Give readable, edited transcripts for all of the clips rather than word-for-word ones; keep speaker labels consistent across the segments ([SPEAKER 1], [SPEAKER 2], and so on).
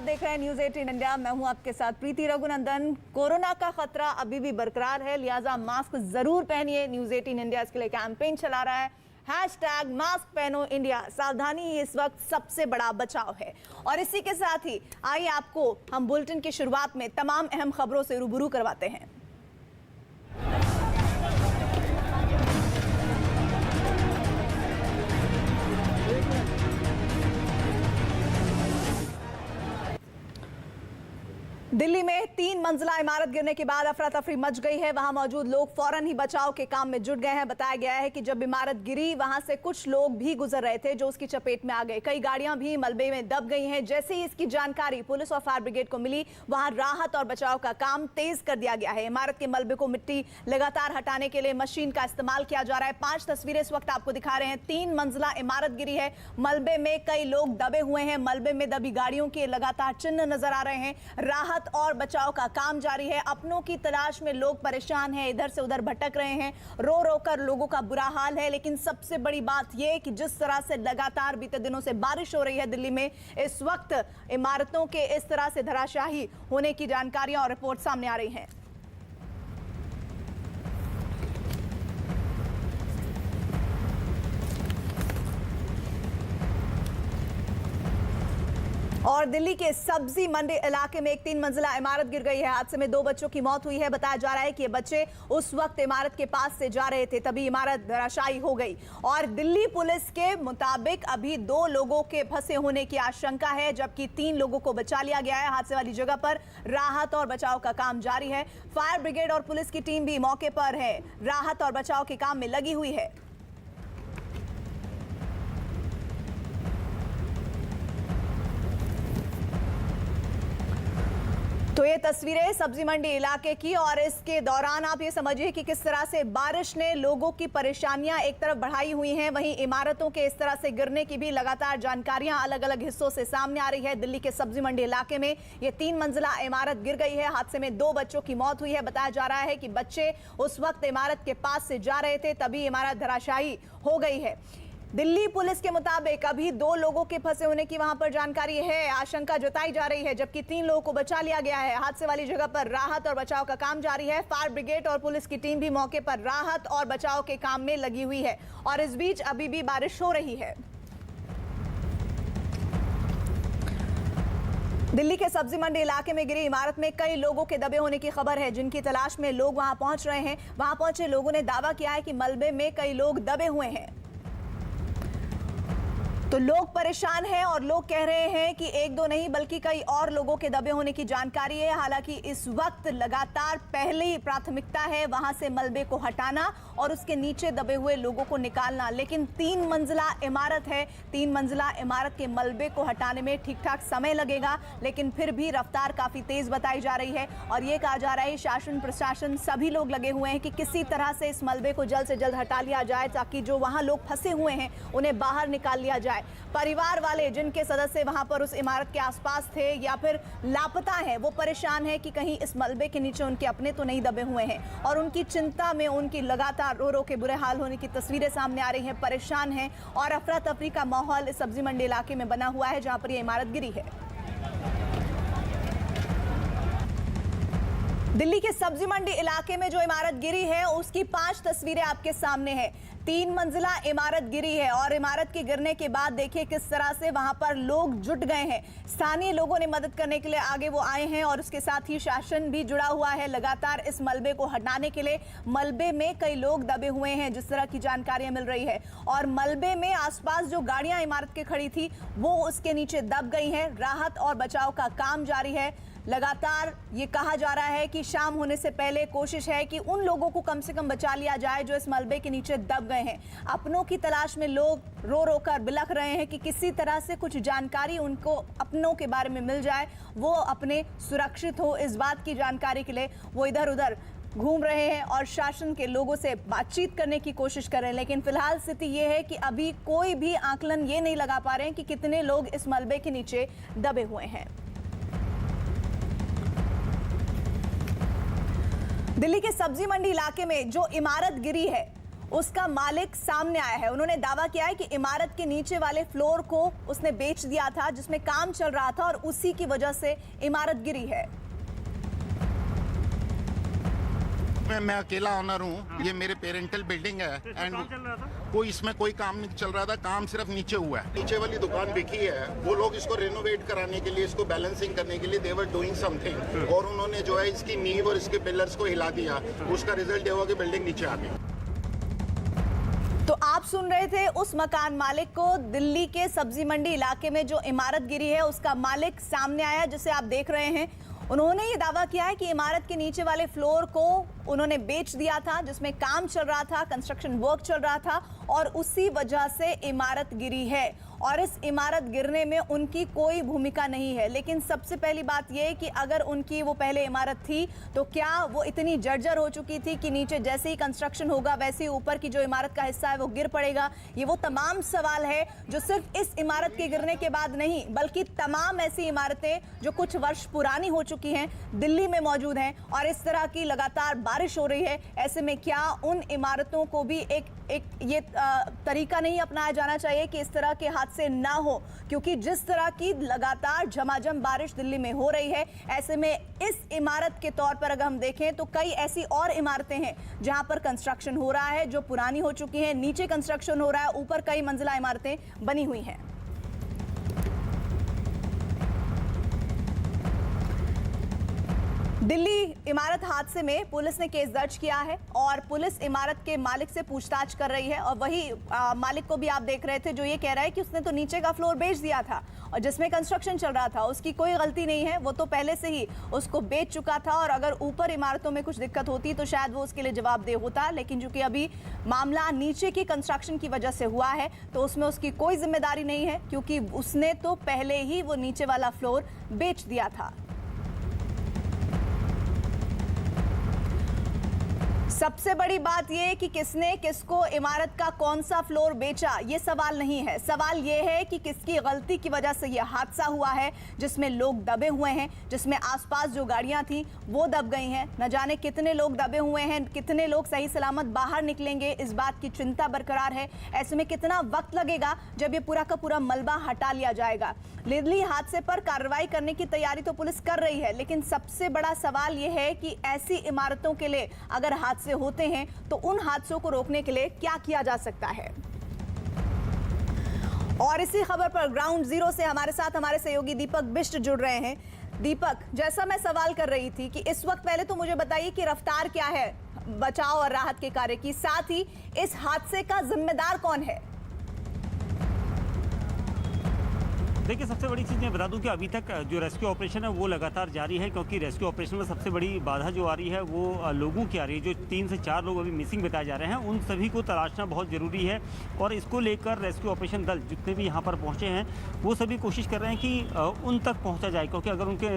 [SPEAKER 1] देख रहे हैं न्यूज 18 इंडिया। मैं हूं आपके साथ प्रीति रघुनंदन। कोरोना का खतरा अभी भी बरकरार है, लिहाजा मास्क जरूर पहनिए। न्यूज 18 इंडिया इसके लिए कैंपेन चला रहा है, #मास्क पहनो इंडिया। सावधानी ही इस वक्त सबसे बड़ा बचाव है। और इसी के साथ ही आइए आपको हम बुलेटिन की शुरुआत में तमाम अहम खबरों से रूबरू करवाते हैं। दिल्ली में 3 मंजिला इमारत गिरने के बाद अफरा तफरी मच गई है। वहां मौजूद लोग फौरन ही बचाव के काम में जुट गए हैं। बताया गया है कि जब इमारत गिरी वहां से कुछ लोग भी गुजर रहे थे जो उसकी चपेट में आ गए। कई गाड़ियां भी मलबे में दब गई हैं। जैसे ही इसकी जानकारी पुलिस और फायर ब्रिगेड को मिली, वहां राहत और बचाव का काम तेज कर दिया गया है। इमारत के मलबे को मिट्टी लगातार हटाने के लिए मशीन का इस्तेमाल किया जा रहा है। 5 तस्वीरें इस वक्त आपको दिखा रहे हैं। 3 मंजिला इमारत गिरी है, मलबे में कई लोग दबे हुए हैं। मलबे में दबी गाड़ियों के लगातार चिन्ह नजर आ रहे हैं। राहत और बचाव का काम जारी है। अपनों की तलाश में लोग परेशान हैं, इधर से उधर भटक रहे हैं। रो रो कर लोगों का बुरा हाल है। लेकिन सबसे बड़ी बात यह कि जिस तरह से लगातार बीते दिनों से बारिश हो रही है दिल्ली में, इस वक्त इमारतों के इस तरह से धराशायी होने की जानकारियां और रिपोर्ट सामने आ रही हैं। और दिल्ली के सब्जी मंडी इलाके में एक 3 मंजिला इमारत गिर गई है। हादसे में 2 बच्चों की मौत हुई है। बताया जा रहा है कि ये बच्चे उस वक्त इमारत के पास से जा रहे थे, तभी इमारत धराशायी हो गई। और दिल्ली पुलिस के मुताबिक अभी 2 लोगों के फंसे होने की आशंका है, जबकि 3 लोगों को बचा लिया गया है। हादसे वाली जगह पर राहत और बचाव का काम जारी है। फायर ब्रिगेड और पुलिस की टीम भी मौके पर है, राहत और बचाव के काम में लगी हुई है। तो ये तस्वीरें सब्जी मंडी इलाके की, और इसके दौरान आप ये समझिए कि किस तरह से बारिश ने लोगों की परेशानियां एक तरफ बढ़ाई हुई हैं, वहीं इमारतों के इस तरह से गिरने की भी लगातार जानकारियां अलग अलग हिस्सों से सामने आ रही है। दिल्ली के सब्जी मंडी इलाके में ये 3 मंजिला इमारत गिर गई है। हादसे में 2 बच्चों की मौत हुई है। बताया जा रहा है कि बच्चे उस वक्त इमारत के पास से जा रहे थे, तभी इमारत धराशायी हो गई है। दिल्ली पुलिस के मुताबिक अभी 2 लोगों के फंसे होने की वहां पर जानकारी है, आशंका जताई जा रही है, जबकि 3 लोगों को बचा लिया गया है। हादसे वाली जगह पर राहत और बचाव का काम जारी है। फायर ब्रिगेड और पुलिस की टीम भी मौके पर राहत और बचाव के काम में लगी हुई है। और इस बीच अभी भी बारिश हो रही है। दिल्ली के सब्जी मंडी इलाके में गिरी इमारत में कई लोगों के दबे होने की खबर है, जिनकी तलाश में लोग वहां पहुंच रहे हैं। वहां पहुंचे लोगों ने दावा किया है कि मलबे में कई लोग दबे हुए हैं। तो लोग परेशान हैं और लोग कह रहे हैं कि 1-2 नहीं बल्कि कई और लोगों के दबे होने की जानकारी है। हालांकि इस वक्त लगातार पहली प्राथमिकता है वहां से मलबे को हटाना और उसके नीचे दबे हुए लोगों को निकालना। लेकिन 3 मंजिला इमारत है, 3 मंजिला इमारत के मलबे को हटाने में ठीक ठाक समय लगेगा, लेकिन फिर भी रफ्तार काफी तेज बताई जा रही है। और ये कहा जा रहा है शासन प्रशासन सभी लोग लगे हुए हैं कि किसी तरह से इस मलबे को जल्द से जल्द हटा लिया जाए, ताकि जो वहां लोग फंसे हुए हैं उन्हें बाहर निकाल लिया जाए। परिवार वाले जिनके सदस्य वहां पर उस इमारत के आसपास थे या फिर लापता हैं, वो परेशान है कि कहीं इस मलबे के नीचे उनके अपने तो नहीं दबे हुए हैं। और उनकी चिंता में उनकी लगातार रो रो के बुरे हाल होने की तस्वीरें सामने आ रही हैं। परेशान हैं और अफरा तफरी का माहौल इस सब्जी मंडी इलाके में बना हुआ है जहां पर यह इमारत गिरी है। दिल्ली के सब्जी मंडी इलाके में जो इमारत गिरी है उसकी 5 तस्वीरें आपके सामने हैं। 3 मंजिला इमारत गिरी है और इमारत के गिरने के बाद देखिए किस तरह से वहां पर लोग जुट गए हैं। स्थानीय लोगों ने मदद करने के लिए आगे वो आए हैं और उसके साथ ही शासन भी जुड़ा हुआ है लगातार इस मलबे को हटाने के लिए। मलबे में कई लोग दबे हुए हैं जिस तरह की जानकारियां मिल रही है, और मलबे में आसपास जो गाड़ियां इमारत के खड़ी थी वो उसके नीचे दब गई हैं। राहत और बचाव का काम जारी है। लगातार ये कहा जा रहा है कि शाम होने से पहले कोशिश है कि उन लोगों को कम से कम बचा लिया जाए जो इस मलबे के नीचे दब गए हैं। अपनों की तलाश में लोग रो रो कर बिलख रहे हैं कि किसी तरह से कुछ जानकारी उनको अपनों के बारे में मिल जाए, वो अपने सुरक्षित हो। इस बात की जानकारी के लिए वो इधर उधर घूम रहे हैं और शासन के लोगों से बातचीत करने की कोशिश कर रहे हैं। लेकिन फिलहाल स्थिति ये है कि अभी कोई भी आकलन ये नहीं लगा पा रहे हैं कि कितने लोग इस मलबे के नीचे दबे हुए हैं। दिल्ली के सब्जी मंडी इलाके में जो इमारत गिरी है उसका मालिक सामने आया है। उन्होंने दावा किया है कि इमारत के नीचे वाले फ्लोर को उसने बेच दिया था, जिसमें काम चल रहा था, और उसी की वजह से इमारत गिरी है।
[SPEAKER 2] मैं अकेला ऑनर हूँ, ये मेरे पेरेंटल बिल्डिंग है एंड कोई इसमें कोई काम नहीं चल रहा था, काम सिर्फ नीचे हुआ है। नीचे वाली दुकान बिकी है, वो लोग इसको रेनोवेट कराने के लिए, इसको बैलेंसिंग करने के लिए दे वर डूइंग समथिंग, और उन्होंने जो है इसकी नींव और इसके पिलर्स को हिला दिया। उसका रिजल्ट ये हुआ कि बिल्डिंग नीचे आ गई।
[SPEAKER 1] तो आप सुन रहे थे उस मकान मालिक को। दिल्ली के सब्जी मंडी इलाके में जो इमारत गिरी है उसका मालिक सामने आया, जिसे आप देख रहे हैं। उन्होंने ये दावा किया है कि इमारत के नीचे वाले फ्लोर को उन्होंने बेच दिया था, जिसमें काम चल रहा था, कंस्ट्रक्शन वर्क चल रहा था, और उसी वजह से इमारत गिरी है। और इस इमारत गिरने में उनकी कोई भूमिका नहीं है। लेकिन सबसे पहली बात यह है कि अगर उनकी वो पहले इमारत थी तो क्या वो इतनी जर्जर हो चुकी थी कि नीचे जैसे ही कंस्ट्रक्शन होगा वैसे ही ऊपर की जो इमारत का हिस्सा है वो गिर पड़ेगा? ये वो तमाम सवाल है जो सिर्फ इस इमारत के गिरने के बाद नहीं, बल्कि तमाम ऐसी इमारतें जो कुछ वर्ष पुरानी हो चुकी हैं दिल्ली में मौजूद हैं, और इस तरह की लगातार बारिश हो रही है। ऐसे में क्या उन इमारतों को भी एक ये तरीका नहीं अपनाया जाना चाहिए कि इस तरह के हादसे ना हो? क्योंकि जिस तरह की लगातार झमाझम बारिश दिल्ली में हो रही है, ऐसे में इस इमारत के तौर पर अगर हम देखें तो कई ऐसी और इमारतें हैं जहां पर कंस्ट्रक्शन हो रहा है, जो पुरानी हो चुकी हैं, नीचे कंस्ट्रक्शन हो रहा है, ऊपर कई मंजिला इमारतें बनी हुई हैं। दिल्ली इमारत हादसे में पुलिस ने केस दर्ज किया है और पुलिस इमारत के मालिक से पूछताछ कर रही है। और वही मालिक को भी आप देख रहे थे जो ये कह रहा है कि उसने तो नीचे का फ्लोर बेच दिया था और जिसमें कंस्ट्रक्शन चल रहा था उसकी कोई गलती नहीं है, वो तो पहले से ही उसको बेच चुका था, और अगर ऊपर इमारतों में कुछ दिक्कत होती तो शायद वो उसके लिए जवाबदेह होता। लेकिन चूंकि अभी मामला नीचे की कंस्ट्रक्शन की वजह से हुआ है तो उसमें उसकी कोई जिम्मेदारी नहीं है, क्योंकि उसने तो पहले ही वो नीचे वाला फ्लोर बेच दिया था। सबसे बड़ी बात यह है कि किसने किसको इमारत का कौन सा फ्लोर बेचा, ये सवाल नहीं है। सवाल यह है कि किसकी गलती की वजह से यह हादसा हुआ है, जिसमें लोग दबे हुए हैं, जिसमें आसपास जो गाड़ियां थी वो दब गई हैं। न जाने कितने लोग दबे हुए हैं, कितने लोग सही सलामत बाहर निकलेंगे, इस बात की चिंता बरकरार है। ऐसे में कितना वक्त लगेगा जब ये पूरा का पूरा मलबा हटा लिया जाएगा। दिल्ली हादसे पर कार्रवाई करने की तैयारी तो पुलिस कर रही है, लेकिन सबसे बड़ा सवाल यह है कि ऐसी इमारतों के लिए अगर हादसे होते हैं तो उन हादसों को रोकने के लिए क्या किया जा सकता है। और इसी खबर पर ग्राउंड जीरो से हमारे साथ हमारे सहयोगी दीपक बिष्ट जुड़ रहे हैं। दीपक, जैसा मैं सवाल कर रही थी कि इस वक्त पहले तो मुझे बताइए कि रफ्तार क्या है बचाव और राहत के कार्य की, साथ ही इस हादसे का जिम्मेदार कौन है?
[SPEAKER 3] देखिए, सबसे बड़ी चीज़ मैं बता दूं कि अभी तक जो रेस्क्यू ऑपरेशन है वो लगातार जारी है, क्योंकि रेस्क्यू ऑपरेशन में सबसे बड़ी बाधा जो आ रही है वो लोगों की आ रही है। जो 3 से 4 लोग अभी मिसिंग बताए जा रहे हैं, उन सभी को तलाशना बहुत ज़रूरी है। और इसको लेकर रेस्क्यू ऑपरेशन दल जितने भी यहाँ पर पहुँचे हैं वो सभी कोशिश कर रहे हैं कि उन तक पहुँचा जाए, क्योंकि अगर उनके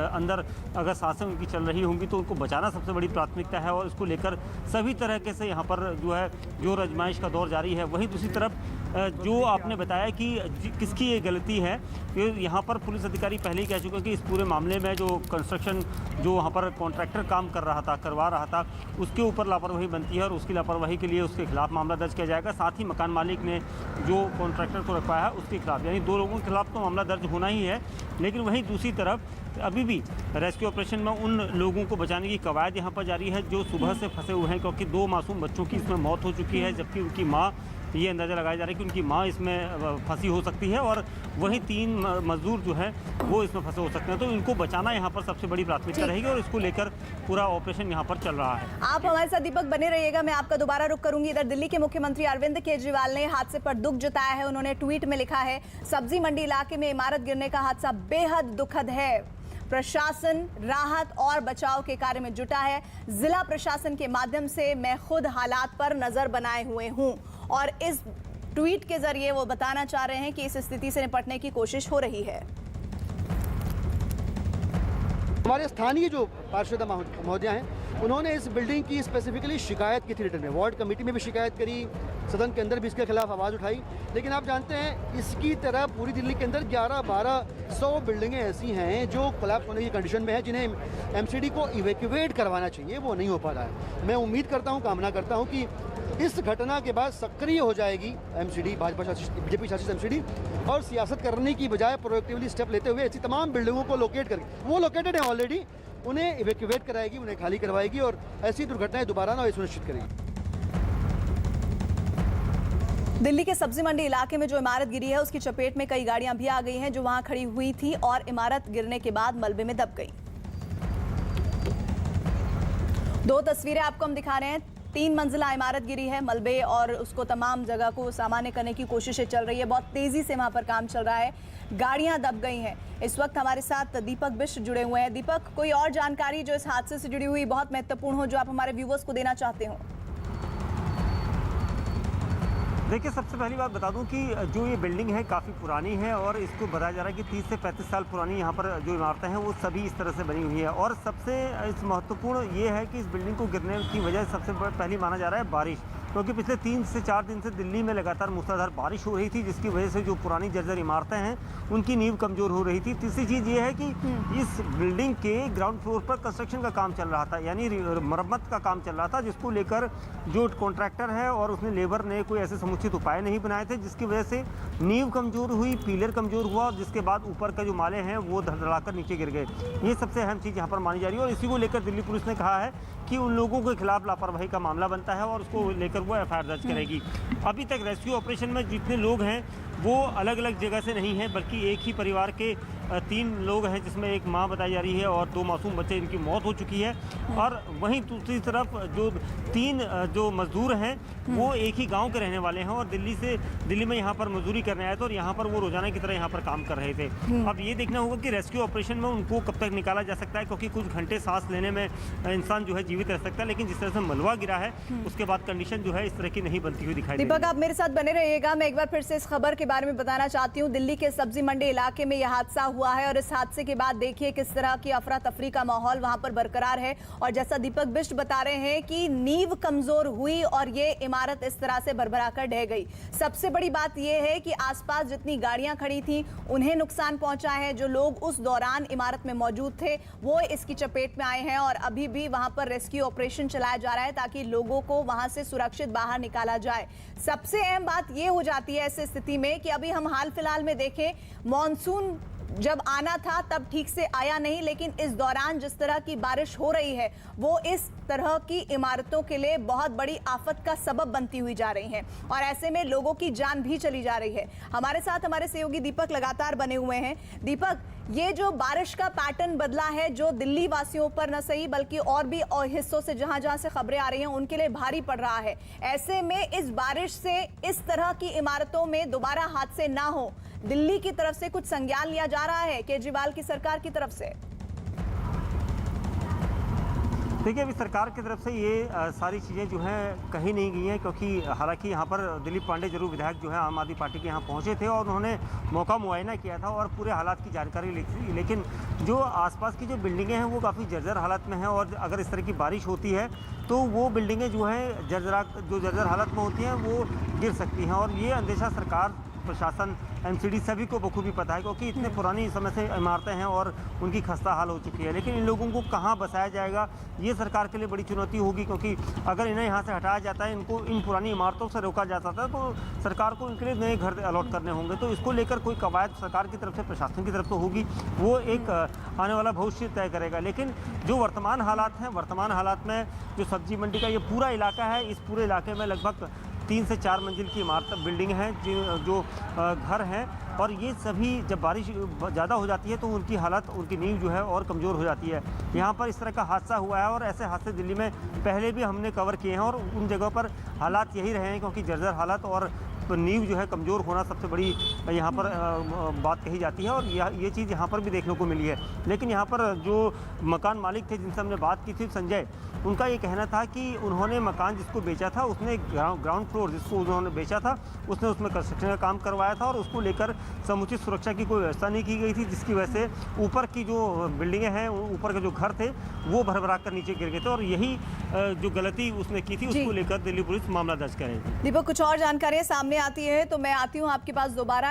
[SPEAKER 3] अंदर अगर सांसें उनकी चल रही होंगी तो उनको बचाना सबसे बड़ी प्राथमिकता है। और इसको लेकर सभी तरह के से यहाँ पर जो है जो आजमाइश का दौर जारी है। वहीं दूसरी तरफ जो आपने बताया कि किसकी ये गलती है, यहाँ पर पुलिस अधिकारी पहले ही कह चुके हैं कि इस पूरे मामले में जो कंस्ट्रक्शन जो वहाँ पर कॉन्ट्रैक्टर काम करवा रहा था उसके ऊपर लापरवाही बनती है और उसकी लापरवाही के लिए उसके खिलाफ मामला दर्ज किया जाएगा। साथ ही मकान मालिक ने जो कॉन्ट्रैक्टर को रखवाया है उसके खिलाफ, यानी 2 लोगों के खिलाफ तो मामला दर्ज होना ही है। लेकिन वहीं दूसरी तरफ अभी भी रेस्क्यू ऑपरेशन में उन लोगों को बचाने की कवायद यहाँ पर जारी है जो सुबह से फंसे हुए हैं, क्योंकि 2 मासूम बच्चों की इसमें मौत हो चुकी है, जबकि उनकी माँ, ये अंदाज़ा लगाया जा रहा है कि उनकी माँ इसमें फंसी हो सकती है, और वहीं 3 मजदूर जो हैं वो इसमें फंसे हो सकते हैं। तो इनको बचाना यहाँ पर सबसे बड़ी प्राथमिकता रहेगी और इसको लेकर पूरा ऑपरेशन यहाँ पर चल रहा है।
[SPEAKER 1] आप हमारे साथ दीपक बने रहिएगा, मैं आपका दोबारा रुख करूंगी। इधर दिल्ली के मुख्यमंत्री अरविंद केजरीवाल ने हादसे पर दुख जताया है। उन्होंने ट्वीट में लिखा है, सब्जी मंडी इलाके में इमारत गिरने का हादसा बेहद दुखद है। प्रशासन राहत और बचाव के कार्य में जुटा है। जिला प्रशासन के माध्यम से मैं खुद हालात पर नजर बनाए हुए हूं, और इस ट्वीट के जरिए वो बताना चाह रहे हैं कि इस स्थिति से निपटने की कोशिश हो रही है।
[SPEAKER 4] हमारे स्थानीय जो पार्षद महोदय हैं उन्होंने इस बिल्डिंग की स्पेसिफिकली शिकायत की थी रिटर्न में, वार्ड कमेटी में भी शिकायत करी, सदन के अंदर भी इसके खिलाफ आवाज़ उठाई। लेकिन आप जानते हैं इसकी तरह पूरी दिल्ली के अंदर 11-1200 बिल्डिंगें ऐसी हैं जो कोलैप्स होने की कंडीशन में है, जिन्हें एमसीडी को इवैक्यूएट करवाना चाहिए, वो नहीं हो पा रहा है। मैं उम्मीद करता हूँ, कामना करता हूँ कि इस घटना के बाद सक्रिय हो जाएगी एमसीडी, भाजपा शासित बीजेपी शासित एमसीडी, और सियासत करने की बजाय प्रोएक्टिवली स्टेप लेते हुए ऐसी तमाम बिल्डिंगों को लोकेट करके, वो लोकेटेड है ऑलरेडी, उन्हें इवैक्यूएट कराएगी, उन्हें खाली करवाएगी और ऐसी दुर्घटनाएं दोबारा ना हो सुनिश्चित करेगी।
[SPEAKER 1] दिल्ली के सब्जी मंडी इलाके में जो इमारत गिरी है उसकी चपेट में कई गाड़ियां भी आ गई हैं जो वहां खड़ी हुई थी और इमारत गिरने के बाद मलबे में दब गई। दो तस्वीरें आपको हम दिखा रहे हैं। 3 मंजिला इमारत गिरी है, मलबे और उसको तमाम जगह को सामान्य करने की कोशिशें चल रही है। बहुत तेजी से वहां पर काम चल रहा है, गाड़ियां दब गई हैं। इस वक्त हमारे साथ दीपक बिष्ट जुड़े हुए हैं। दीपक, कोई और जानकारी जो इस हादसे से जुड़ी हुई बहुत महत्वपूर्ण हो, जो आप हमारे व्यूवर्स को देना चाहते हो?
[SPEAKER 3] देखिए, सबसे पहली बात बता दूं कि जो ये बिल्डिंग है काफ़ी पुरानी है और इसको बताया जा रहा है कि 30 से 35 साल पुरानी यहाँ पर जो इमारतें हैं वो सभी इस तरह से बनी हुई है। और सबसे इस महत्वपूर्ण ये है कि इस बिल्डिंग को गिरने की वजह सबसे पहली माना जा रहा है बारिश, क्योंकि पिछले 3 से 4 दिन से दिल्ली में लगातार मूसलाधार बारिश हो रही थी, जिसकी वजह से जो पुरानी जर्जर इमारतें हैं उनकी नींव कमज़ोर हो रही थी। तीसरी चीज़ ये है कि इस बिल्डिंग के ग्राउंड फ्लोर पर कंस्ट्रक्शन का काम चल रहा था, यानी मरम्मत का काम चल रहा था, जिसको लेकर जो कॉन्ट्रैक्टर है और उसने लेबर ने कोई ऐसे समुचित उपाय नहीं बनाए थे, जिसकी वजह से नींव कमज़ोर हुई, पिलर कमज़ोर हुआ और जिसके बाद ऊपर का जो माले हैं वो धड़धड़ाकर नीचे गिर गए। ये सबसे अहम चीज़ यहाँ पर मानी जा रही है और इसी को लेकर दिल्ली पुलिस ने कहा है कि उन लोगों के खिलाफ लापरवाही का मामला बनता है और उसको लेकर वो एफआईआर दर्ज करेगी। अभी तक रेस्क्यू ऑपरेशन में जितने लोग हैं वो अलग अलग जगह से नहीं हैं, बल्कि एक ही परिवार के 3 लोग हैं, जिसमें एक मां बताई जा रही है और 2 मासूम बच्चे, इनकी मौत हो चुकी है। और वहीं दूसरी तरफ जो 3 जो मजदूर हैं वो एक ही गांव के रहने वाले हैं और दिल्ली में यहाँ पर मजदूरी करने आए थे और यहाँ पर वो रोजाना की तरह यहाँ पर काम कर रहे थे। अब ये देखना होगा कि रेस्क्यू ऑपरेशन में उनको कब तक निकाला जा सकता है, क्योंकि कुछ घंटे सांस लेने में इंसान जो है जीवित रह सकता है, लेकिन जिस तरह से मलबा गिरा है उसके बाद कंडीशन जो है इस तरह की नहीं बनती हुई दिखाई दे रही है।
[SPEAKER 1] दीपक, आप मेरे साथ बने रहिएगा। मैं एक बार फिर से इस खबर के बारे में बताना चाहती हूँ। दिल्ली के सब्जी मंडी इलाके में यह हादसा हुआ है और इस हादसे के बाद देखिए किस तरह की अफरा तफरी का माहौल वहां पर बरकरार है। और जैसा दीपक बिष्ट बता रहे हैं कि नींव कमजोर हुई और ये इमारत इस तरह से भरभराकर ढह गई। सबसे बड़ी बात यह है कि आसपास जितनी गाड़ियां खड़ी थी उन्हें नुकसान पहुंचा है। जो लोग उस दौरान इमारत में मौजूद थे वो इसकी चपेट में आए हैं और अभी भी वहां पर रेस्क्यू ऑपरेशन चलाया जा रहा है ताकि लोगों को वहां से सुरक्षित बाहर निकाला जाए। सबसे अहम बात यह हो जाती है ऐसी स्थिति में कि अभी हम हाल फिलहाल में देखें, मॉनसून जब आना था तब ठीक से आया नहीं, लेकिन इस दौरान जिस तरह की बारिश हो रही है वो इस तरह की इमारतों के लिए बहुत बड़ी आफत का सबब बनती हुई जा रही है और ऐसे में लोगों की जान भी चली जा रही है। हमारे साथ हमारे सहयोगी दीपक लगातार बने हुए हैं। दीपक, ये जो बारिश का पैटर्न बदला है जो दिल्ली वासियों पर न सही बल्कि और भी हिस्सों से जहां जहां से खबरें आ रही हैं उनके लिए भारी पड़ रहा है। ऐसे में इस बारिश से इस तरह की इमारतों में दोबारा हादसे ना हो, दिल्ली की तरफ से कुछ संज्ञान लिया जा रहा है केजरीवाल की सरकार की तरफ से?
[SPEAKER 3] देखिए, अभी सरकार की तरफ से ये सारी चीज़ें जो हैं कहीं नहीं गई हैं, क्योंकि हालांकि यहाँ पर दिलीप पांडे जरूर विधायक जो है आम आदमी पार्टी के यहाँ पहुँचे थे और उन्होंने मौका मुआयना किया था और पूरे हालात की जानकारी ली थी। लेकिन जो आसपास की जो बिल्डिंगें हैं वो काफ़ी जर्जर हालत में हैं और अगर इस तरह की बारिश होती है तो वो बिल्डिंगें जो हैं जर्जर हालत में होती हैं वो गिर सकती हैं। और ये अंदेशा सरकार, प्रशासन, एमसीडी सभी को बखूबी पता है, क्योंकि इतने पुरानी समय से इमारतें हैं और उनकी खस्ता हाल हो चुकी है। लेकिन इन लोगों को कहाँ बसाया जाएगा ये सरकार के लिए बड़ी चुनौती होगी, क्योंकि अगर इन्हें यहाँ से हटाया जाता है, इनको इन पुरानी इमारतों से रोका जाता था तो सरकार को इनके लिए नए घर अलॉट करने होंगे। तो इसको लेकर कोई कवायद सरकार की तरफ से, प्रशासन की तरफ से होगी, वो एक आने वाला भविष्य तय करेगा। लेकिन जो वर्तमान हालात हैं, वर्तमान हालात में जो सब्जी मंडी का ये पूरा इलाका है, इस पूरे इलाके में लगभग 3 से 4 मंजिल की इमारत बिल्डिंग हैं जो घर हैं और ये सभी जब बारिश ज़्यादा हो जाती है तो उनकी हालत, उनकी नींव जो है और कमज़ोर हो जाती है। यहाँ पर इस तरह का हादसा हुआ है और ऐसे हादसे दिल्ली में पहले भी हमने कवर किए हैं और उन जगहों पर हालात यही रहे हैं, क्योंकि जर्जर हालत और नींव जो है कमज़ोर होना सबसे बड़ी यहाँ पर बात कही जाती है और ये चीज़ यहाँ पर भी देखने को मिली है। लेकिन यहाँ पर जो मकान मालिक थे जिनसे हमने बात की थी, संजय, उनका ये कहना था कि उन्होंने मकान जिसको बेचा था उसने ग्राउंड फ्लोर जिसको उन्होंने बेचा था उसने उसमें कंस्ट्रक्शन का काम करवाया था और उसको लेकर समुचित सुरक्षा की कोई व्यवस्था नहीं की गई थी, जिसकी वजह से ऊपर की जो बिल्डिंगें हैं, ऊपर के जो घर थे वो भरभरा कर नीचे गिर गए थे और यही जो गलती उसने की थी उसको लेकर दिल्ली पुलिस मामला दर्ज करेगी।
[SPEAKER 1] दीपक, कुछ और जानकारियाँ सामने आती है तो मैं आती हूँ आपके पास दोबारा।